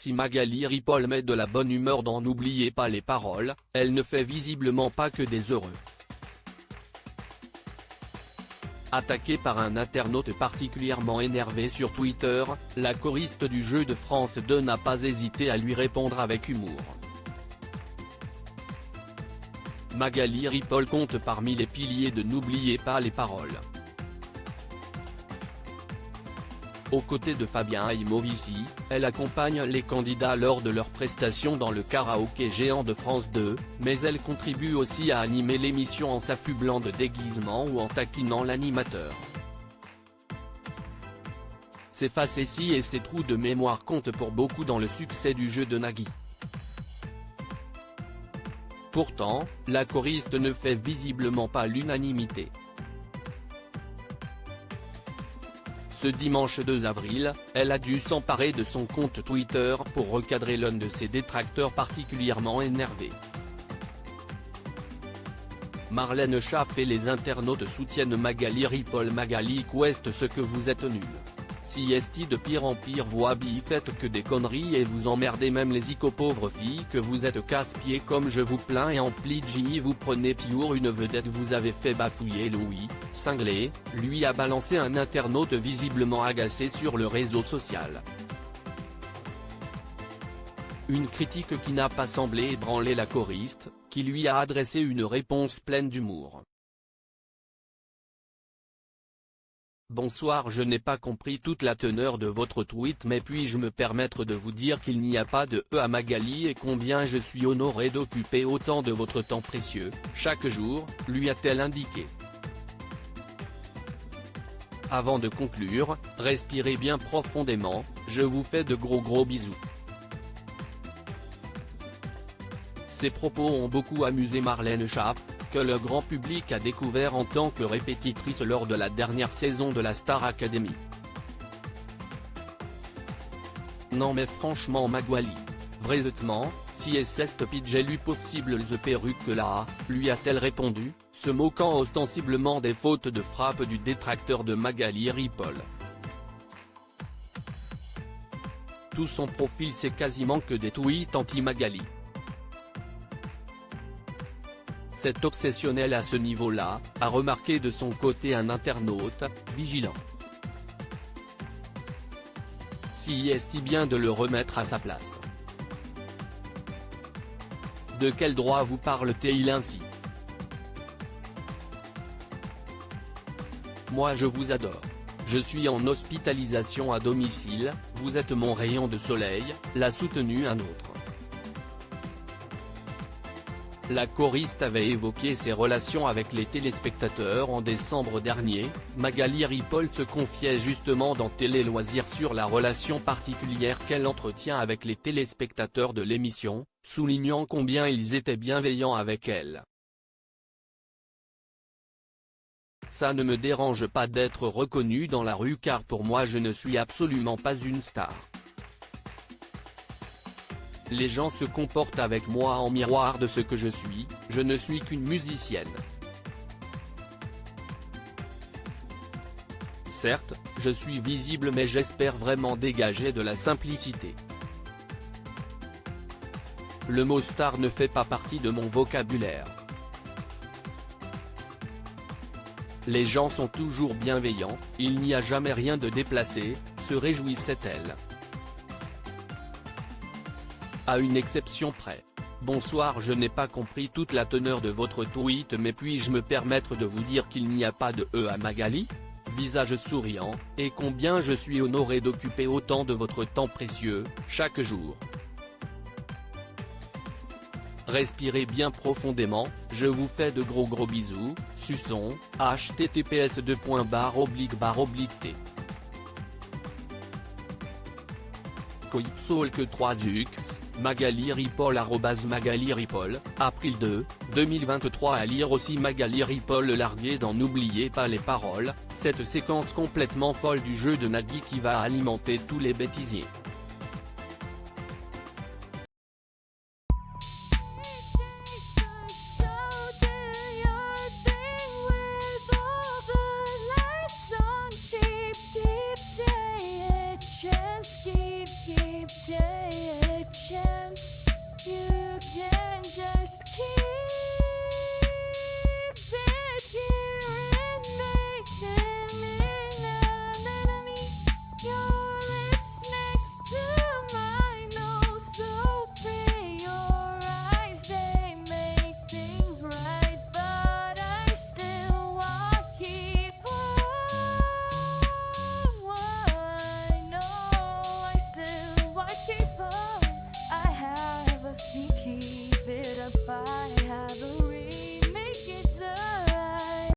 Si Magali Ripoll met de la bonne humeur dans N'oubliez pas les paroles, elle ne fait visiblement pas que des heureux. Attaquée par un internaute particulièrement énervé sur Twitter, la choriste du Jeu de France 2 n'a pas hésité à lui répondre avec humour. Magali Ripoll compte parmi les piliers de N'oubliez pas les paroles. Aux côtés de Fabien Aimovici, elle accompagne les candidats lors de leurs prestations dans le karaoké géant de France 2, mais elle contribue aussi à animer l'émission en s'affublant de déguisements ou en taquinant l'animateur. Ses facéties et ses trous de mémoire comptent pour beaucoup dans le succès du jeu de Nagui. Pourtant, la choriste ne fait visiblement pas l'unanimité. Ce dimanche 2 avril, elle a dû s'emparer de son compte Twitter pour recadrer l'un de ses détracteurs particulièrement énervés. Marlène Schaff et les internautes soutiennent Magali Ripoll. Magali Quest, ce que vous êtes nul. Si esti de pire en pire vous habille, faites que des conneries et vous emmerdez même les pauvres filles que vous êtes casse-pieds comme je vous plains et en pli vous prenez pure une vedette. Vous avez fait bafouiller Louis, cinglé, lui a balancé un internaute visiblement agacé sur le réseau social. Une critique qui n'a pas semblé ébranler la choriste, qui lui a adressé une réponse pleine d'humour. Bonsoir, je n'ai pas compris toute la teneur de votre tweet, mais puis-je me permettre de vous dire qu'il n'y a pas de à Magali et combien je suis honoré d'occuper autant de votre temps précieux, chaque jour, lui a-t-elle indiqué. Avant de conclure, respirez bien profondément, je vous fais de gros bisous. Ces propos ont beaucoup amusé Marlène Schaff, que le grand public a découvert en tant que répétitrice lors de la dernière saison de la Star Academy. Non mais franchement Magali, vraisemblablement, si est stupide lui possible the perruque là, lui a-t-elle répondu, se moquant ostensiblement des fautes de frappe du détracteur de Magali Ripoll. Tout son profil c'est quasiment que des tweets anti-Magali. C'est obsessionnel à ce niveau-là, a remarqué de son côté un internaute, vigilant. Si est bien de le remettre à sa place. De quel droit vous parle-t-il ainsi? Moi je vous adore. Je suis en hospitalisation à domicile, vous êtes mon rayon de soleil, l'a soutenu un autre. La choriste avait évoqué ses relations avec les téléspectateurs en décembre dernier. Magali Ripoll se confiait justement dans Télé Loisirs sur la relation particulière qu'elle entretient avec les téléspectateurs de l'émission, soulignant combien ils étaient bienveillants avec elle. Ça ne me dérange pas d'être reconnue dans la rue car pour moi je ne suis absolument pas une star. Les gens se comportent avec moi en miroir de ce que je suis, je ne suis qu'une musicienne. Certes, je suis visible mais j'espère vraiment dégager de la simplicité. Le mot star ne fait pas partie de mon vocabulaire. Les gens sont toujours bienveillants, il n'y a jamais rien de déplacé, se réjouissait-elle. À une exception près. Bonsoir, je n'ai pas compris toute la teneur de votre tweet, mais puis-je me permettre de vous dire qu'il n'y a pas de à Magali? Visage souriant, et combien je suis honoré d'occuper autant de votre temps précieux, chaque jour. Respirez bien profondément, je vous fais de gros bisous, suçons, https://t. Coipsolque 3x, Magali Ripoll @Magali Ripoll, April 2, 2023. À lire aussi Magali Ripoll larguée dans N'oubliez pas les paroles, cette séquence complètement folle du jeu de Nagui qui va alimenter tous les bêtisiers.